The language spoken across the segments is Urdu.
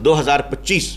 2025,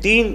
3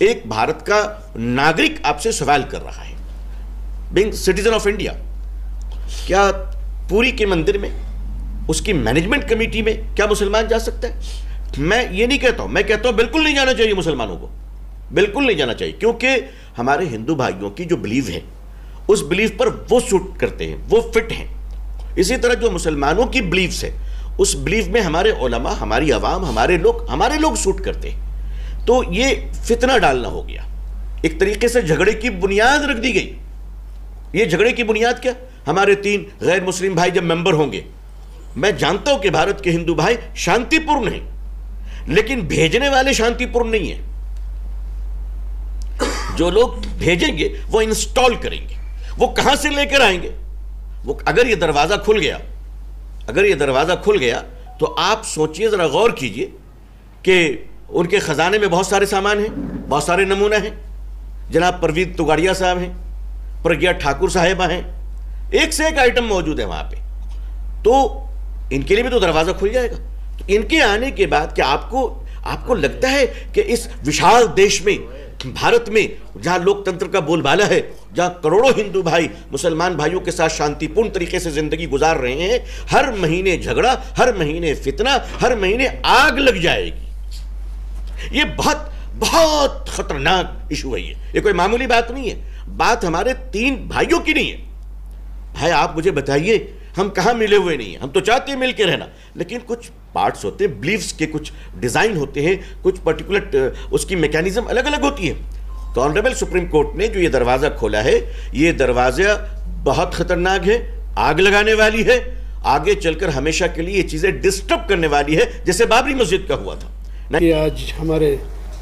ایک بھارت کا ناگرک آپ سے سوال کر رہا ہے، بینگ سٹیزن آف انڈیا، کیا پوری کے مندر میں، اس کی مینجمنٹ کمیٹی میں کیا مسلمان جا سکتا ہے؟ میں یہ نہیں کہتا ہوں، میں کہتا ہوں بالکل نہیں جانا چاہیے مسلمانوں کو، بالکل نہیں جانا چاہیے، کیونکہ ہمارے ہندو بھائیوں کی جو بلیف ہے اس بلیف پر وہ سوٹ کرتے ہیں، وہ فٹ ہیں۔ اسی طرح جو مسلمانوں کی بلیفز ہے اس بلیف میں ہمارے علماء، ہماری عوام، ہمارے لوگ سوٹ کرتے ہیں۔ تو یہ فتنہ ڈالنا ہو گیا، ایک طریقے سے جھگڑے کی بنیاد رکھ دی گئی۔ یہ جھگڑے کی بنیاد کیا؟ ہمارے 3 غیر مسلم بھائی جب ممبر ہوں گے، میں جانتا ہوں کہ بھارت کے ہندو بھائی شانتی پورن ہیں، لیکن بھیجنے والے شانتی پورن نہیں ہیں۔ جو لوگ بھیجیں گے وہ انسٹال کریں گے، وہ کہاں سے لے کر آئیں گے؟ اگر یہ دروازہ کھل گیا تو آپ سوچئے، ذرا غور کیجئے کہ ان کے خزانے میں بہت سارے سامان ہیں، بہت سارے نمونہ ہیں، جناب پروین توگاڑیا صاحب ہیں، پرگیا ٹھاکر صاحبہ ہیں، ایک سے ایک آئٹم موجود ہے وہاں پہ، تو ان کے لیے بھی تو دروازہ کھل جائے گا۔ تو ان کے آنے کے بعد کیا آپ کو لگتا ہے کہ اس وشال دیش میں، بھارت میں، جہاں لوک تنتر کا بول بالا ہے، جہاں کروڑوں ہندو بھائی مسلمان بھائیوں کے ساتھ شانتی پورن طریقے سے زندگی گزار رہے ہیں، ہر مہینے جھگڑا، ہر مہینے فتنہ، ہر مہینے آگ لگ جائے گی؟ یہ بہت بہت خطرناک ایشو ہے۔ یہ کوئی معمولی بات نہیں ہے، بات ہمارے 3 بھائیوں کی نہیں ہے۔ بھائی آپ مجھے بتائیے، ہم کہاں ملے ہوئے نہیں ہیں، ہم تو چاہتے ہیں مل کے رہنا، لیکن کچھ پارٹس ہوتے ہیں، بلیفز کے کچھ ڈیزائن ہوتے ہیں، کچھ پرٹیکولر اس کی میکینزم الگ الگ ہوتی ہے۔ تو آنریبل سپریم کورٹ نے جو یہ دروازہ کھولا ہے، یہ دروازہ بہت خطرناک ہے، آگ لگانے والی ہے، آگے چل کر ہمیشہ کے لیے یہ چیزیں ڈسٹرب کرنے والی ہے، جیسے بابری مسجد کا ہوا تھا۔ کہ آج ہمارے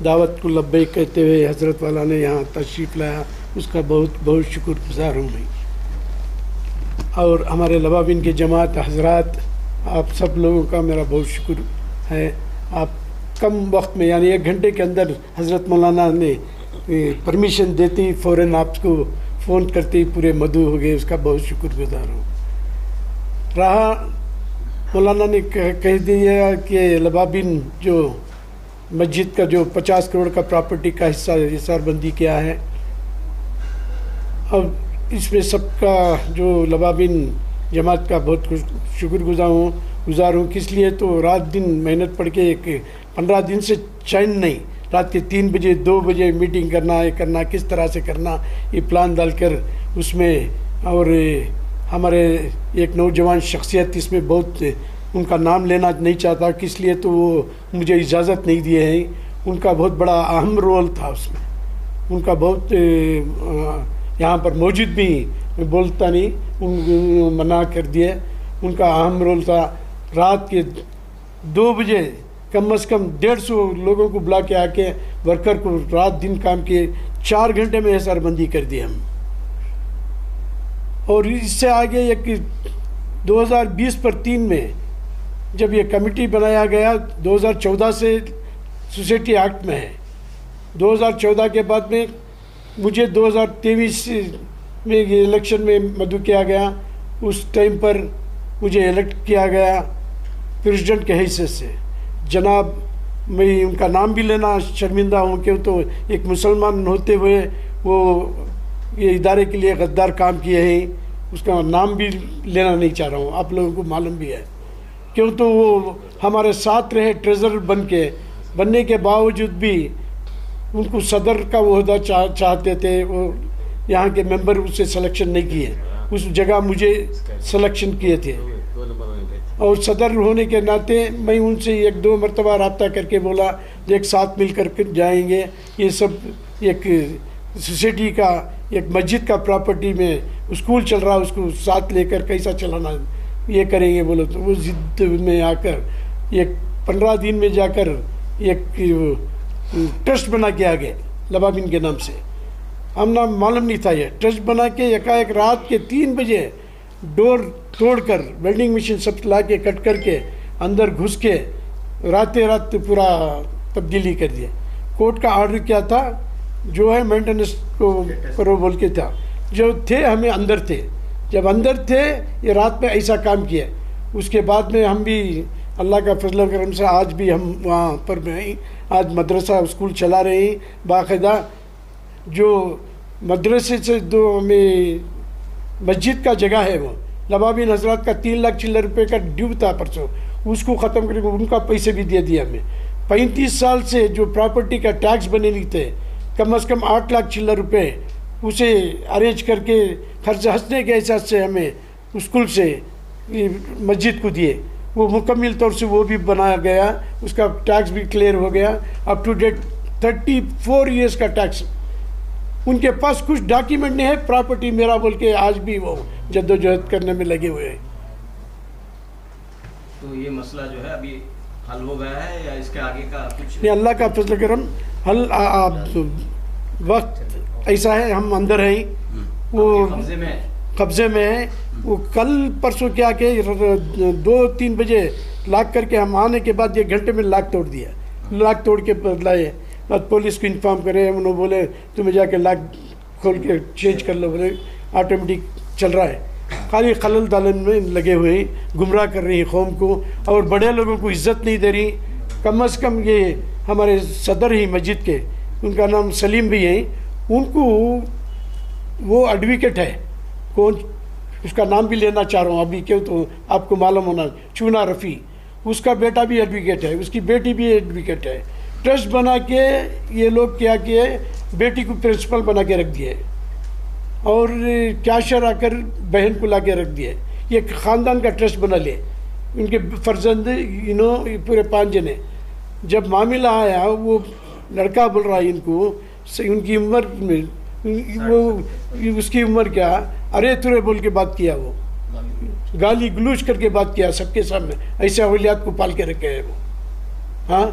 دعوت کو لبیک کہتے ہوئے حضرت والا نے یہاں تشریف لایا، اس کا بہت بہت شکر گزار ہوں میں، اور ہمارے لبابین کے جماعت حضرات، آپ سب لوگوں کا میرا بہت شکر ہے۔ آپ کم وقت میں، یعنی 1 گھنٹے کے اندر حضرت مولانا نے پرمیشن دیتی فوراً آپ کو فون کرتے پورے مدعو ہو گئے، اس کا بہت شکر گزار ہوں۔ رہا مولانا نے کہہ دیا کہ لبابین جو مسجد کا جو 50 کروڑ کا پراپرٹی کا حصہ حصار بندی کیا ہے، اب اس میں سب کا جو لبابین جماعت کا بہت شکر گزار ہوں۔ کس لیے تو رات دن محنت پڑھ کے ایک 15 دن سے چین نہیں، رات کے 3 بجے 2 بجے میٹنگ کرنا کس طرح سے کرنا، یہ پلان ڈال کر اس میں، اور ہمارے ایک نوجوان شخصیت اس میں بہت، ان کا نام لینا نہیں چاہتا، کس لیے تو وہ مجھے اجازت نہیں دیے ہیں، ان کا بہت بڑا اہم رول تھا اس میں، ان کا بہت یہاں پر موجود بھی میں بولتا نہیں، ان منع کر دیے، ان کا اہم رول تھا۔ رات کے 2 بجے کم از کم 150 لوگوں کو بلا کے آ کے ورکر کو رات دن کام کیے، 4 گھنٹے میں حصار بندی کر دی ہم۔ اور اس سے آگے ایک 2020 پر 3 میں جب یہ کمیٹی بنایا گیا، 2014 سے سوسائٹی ایکٹ میں ہے، 2014 کے بعد میں مجھے 2023 میں یہ الیکشن میں مدعو کیا گیا، اس ٹائم پر مجھے الیکٹ کیا گیا پریزیڈنٹ کے حیثیت سے۔ جناب، میں ان کا نام بھی لینا شرمندہ ہوں کہ تو ایک مسلمان ہوتے ہوئے وہ یہ ادارے کے لیے غدار کام کیے ہیں، اس کا نام بھی لینا نہیں چاہ رہا ہوں، آپ لوگوں کو معلوم بھی ہے، کیوں تو وہ ہمارے ساتھ رہے ٹریزرر بننے کے باوجود بھی ان کو صدر کا عہدہ چاہتے تھے، وہ یہاں کے ممبر اس سے سلیکشن نہیں کیے، اس جگہ مجھے سلیکشن کیے تھے، اور صدر ہونے کے ناطے میں ان سے 1-2 مرتبہ رابطہ کر کے بولا ایک ساتھ مل کر جائیں گے، یہ سب ایک سوسائٹی کا، ایک مسجد کا پراپرٹی میں اسکول چل رہا، اس کو ساتھ لے کر کیسا چلانا، یہ کریں گے بولو، تو وہ ضد میں آ کر ایک 15 دن میں جا کر ایک ٹرسٹ بنا کے آ گئے لبابین کے نام سے، ہم نہ معلوم نہیں تھا، یہ ٹرسٹ بنا کے یکایک رات کے 3 بجے ڈور توڑ کر ویلڈنگ مشین سب لا کے کٹ کر کے اندر گھس کے رات پورا تبدیلی کر دیا۔ کورٹ کا آرڈر کیا تھا، جو ہے مینٹیننس کو کرو بول کے تھا، جو تھے ہمیں اندر تھے، جب اندر تھے یہ رات میں ایسا کام کیا، اس کے بعد میں ہم بھی اللہ کا فضل و کرم سے آج بھی ہم وہاں پر میں آج مدرسہ اسکول چلا رہے ہیں باقاعدہ. جو مدرسے سے دو ہمیں مسجد کا جگہ ہے وہ لبابین حضرات کا 3 لاکھ چلر روپے کا ڈیو تھا پرسوں, اس کو ختم کرے ان کا پیسے بھی دے دیا ہمیں. 35 سال سے جو پراپرٹی کا ٹیکس بنے نہیں تھے کم از کم 8 لاکھ چلر روپے اسے ارینج کر کے خرچ ہنسنے کے احساس سے ہمیں اسکول سے مسجد کو دیے. وہ مکمل طور سے وہ بھی بنایا گیا, اس کا ٹیکس بھی کلیئر ہو گیا. اپ ٹو ڈیٹ 34 ایئرس کا ٹیکس. ان کے پاس کچھ ڈاکیومنٹ نہیں ہے, پراپرٹی میرا بول کے آج بھی وہ جد و جہد کرنے میں لگے ہوئے ہیں. تو یہ مسئلہ جو ہے ابھی حل ہو گیا ہے یا اس کے آگے کا کچھ؟ نہیں, اللہ کا فضل کرم حل. وقت ایسا ہے ہم اندر ہیں, وہ قبضے میں ہیں. وہ کل پرسوں کیا کہ 2-3 بجے لاک کر کے ہم آنے کے بعد 1 گھنٹے میں لاک توڑ دیا. لاک توڑ کے لائے, بعد پولیس کو انفارم کرے, انہوں بولے تمہیں جا کے لاک کھول کے چینج کر لو, بولے آٹومیٹک چل رہا ہے. خالی خلل دالن میں لگے ہوئے ہیں, گمراہ کر رہی ہیں قوم کو اور بڑے لوگوں کو عزت نہیں دے رہی. کم از کم یہ ہمارے صدر ہی مسجد کے, ان کا نام سلیم بھی ہیں, ان کو وہ ایڈوکیٹ ہے, کون اس کا نام بھی لینا چاہ رہا ہوں ابھی کیوں تو آپ کو معلوم ہونا, چونا رفیع, اس کا بیٹا بھی ایڈوکیٹ ہے, اس کی بیٹی بھی ایڈوکیٹ ہے. ٹرسٹ بنا کے یہ لوگ کیا کیے, بیٹی کو پرنسپل بنا کے رکھ دیے اور کیشر آ کر بہن کو لا کے رکھ دیے. یہ خاندان کا ٹرسٹ بنا لے. ان کے فرزند پورے 5 جنے. جب معاملہ آیا وہ لڑکا بول رہا ہے ان کو, ان کی عمر میں وہ اس کی عمر کیا, ارے ترے بول کے بات کیا, وہ گالی گلوچ کر کے بات کیا سب کے سامنے. ایسے اولیات کو پال کے رکھے ہیں وہ. ہاں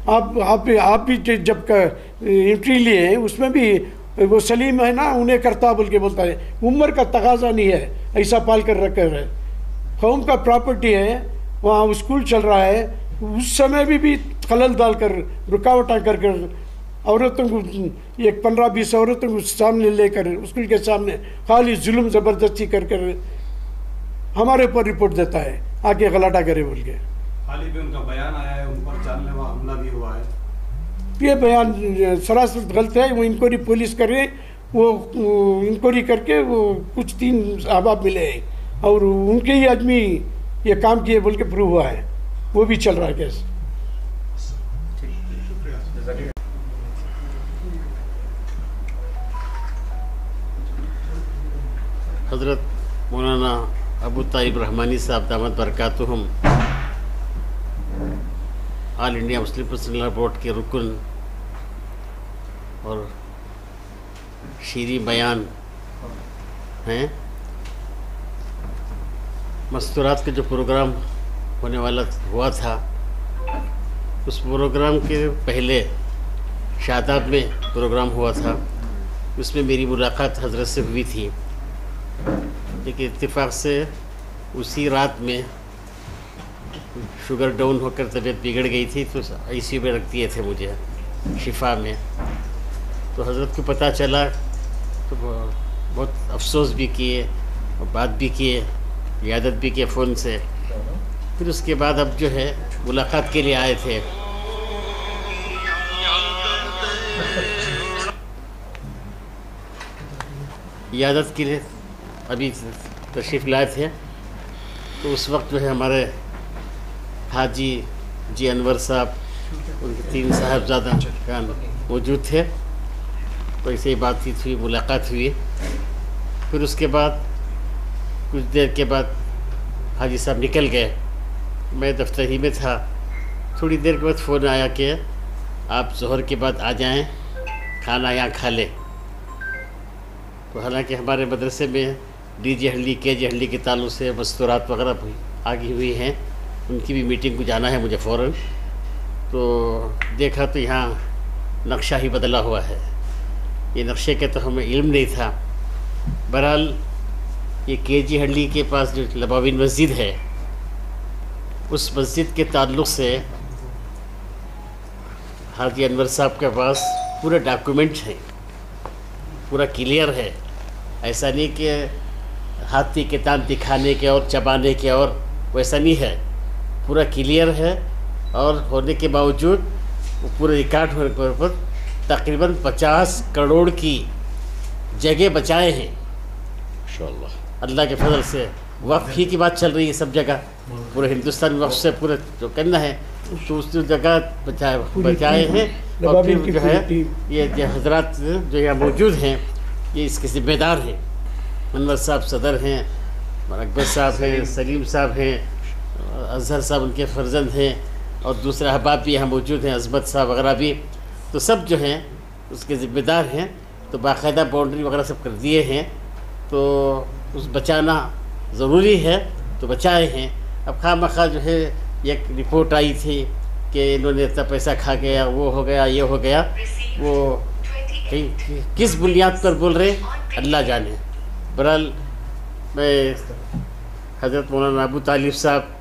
آپ بھی جب انٹری لیے ہیں اس میں بھی وہ سلیم ہے نا, انہیں کرتا بول کے بولتا ہے. عمر کا تقاضا نہیں ہے, ایسا پال کر رکھا ہے. قوم کا پراپرٹی ہے, وہاں اسکول چل رہا ہے, اس سمے بھی خلل ڈال کر رکاوٹ کر عورتوں کو 15-20 عورتوں کو سامنے لے کر اسکول کے سامنے خالی ظلم زبردستی کر ہمارے اوپر رپورٹ دیتا ہے آ کے غلاٹا کرے بول کے. حال ہی میں ان کا بیان آیا ہے, ان پر جان لیوا حملہ بھی ہوا ہے. یہ بیان سراسر غلط ہے. وہ انکوائری پولیس کرے, وہ انکوائری کر کے وہ کچھ 3 احباب ملے ہیں اور ان کے ہی آدمی یہ کام کیے بول کے پروو ہوا ہے. وہ بھی چل رہا ہے کیس. حضرت مولانا ابو طالب رحمانی صاحب دامت برکاتہم آل انڈیا مسلم پرسنل بورڈ کے رکن اور شیریں بیان ہیں. مستورات کا جو پروگرام ہونے والا ہوا تھا, اس پروگرام کے پہلے شاداب میں پروگرام ہوا تھا. اس میں میری ملاقات حضرت سے ہوئی تھی, لیکن اتفاق سے اسی رات میں شوگر ڈاؤن ہو کر طبیعت بگڑ گئی تھی, تو آئی سی یو میں رکھ دیے تھے مجھے شفا میں. تو حضرت کو پتہ چلا تو بہت افسوس بھی کیے اور بات بھی کیے, عیادت بھی کیے فون سے. پھر اس کے بعد اب جو ہے ملاقات کے لیے آئے تھے. عیادت کے لیے ابھی تشریف لائے تھے, تو اس وقت جو ہے ہمارے حاجی جی انور صاحب, ان کے 3 صاحبزادہ موجود تھے. تو ایسے ہی بات چیت ہوئی, ملاقات ہوئی. پھر اس کے بعد کچھ دیر کے بعد حاجی صاحب نکل گئے. میں دفتر ہی میں تھا. تھوڑی دیر کے بعد فون آیا کہ آپ ظہر کے بعد آ جائیں, کھانا یہاں کھا لیں. تو حالانکہ ہمارے مدرسے میں ڈی جے ہنڈلی کے جے ہنڈلی کے تعلق سے مستورات وغیرہ آگی ہوئی ہیں, ان کی بھی میٹنگ کو جانا ہے مجھے فوراً. تو دیکھا تو یہاں نقشہ ہی بدلا ہوا ہے. یہ نقشے کا تو ہمیں علم نہیں تھا. بہرحال یہ کے جی ہنڈلی کے پاس جو لبابین مسجد ہے, اس مسجد کے تعلق سے حاجی انور صاحب کے پاس پورے ڈاکومنٹ ہیں, پورا کلیئر ہے. ایسا نہیں کہ ہاتھی کے دانت دکھانے کے اور چبانے کے اور ویسا نہیں ہے. پورا کلیئر ہے، اور ہونے کے باوجود وہ پورے ریکارڈ ہونے پر تقریباً 50 کروڑ کی جگہ بچائے ہیں ماشاءاللہ۔ اللہ کے فضل سے۔ وقف ہی کی بات چل رہی ہے سب جگہ، پورے ہندوستان میں وقف سے پورے جو کرنا ہے تو اس جگہ بچائے ہیں۔ اور پھر جو ہے یہ حضرات جو یہاں موجود ہیں یہ اس کے ذمہ دار ہیں۔ انور صاحب صدر ہیں، اکبر صاحب ہیں، سلیم صاحب ہیں، اظہر صاحب ان کے فرزند ہیں، اور دوسرے احباب بھی یہاں موجود ہیں، عظمت صاحب وغیرہ بھی، تو سب جو ہیں اس کے ذمہ دار ہیں۔ تو باقاعدہ باؤنڈری وغیرہ سب کر دیے ہیں، تو اس بچانا ضروری ہے تو بچائے ہیں۔ اب خواہ مخواہ جو ہے ایک رپورٹ آئی تھی کہ انہوں نے اتنا پیسہ کھا گیا، وہ ہو گیا، یہ ہو گیا، وہ کس بنیاد پر بول رہے اللہ جانے۔ بہرحال میں حضرت مولانا ابو طالب صاحب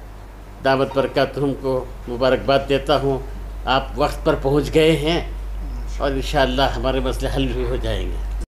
دعوت برکاتہم کو مبارکباد دیتا ہوں۔ آپ وقت پر پہنچ گئے ہیں، اور انشاءاللہ ہمارے مسئلے حل بھی ہو جائیں گے۔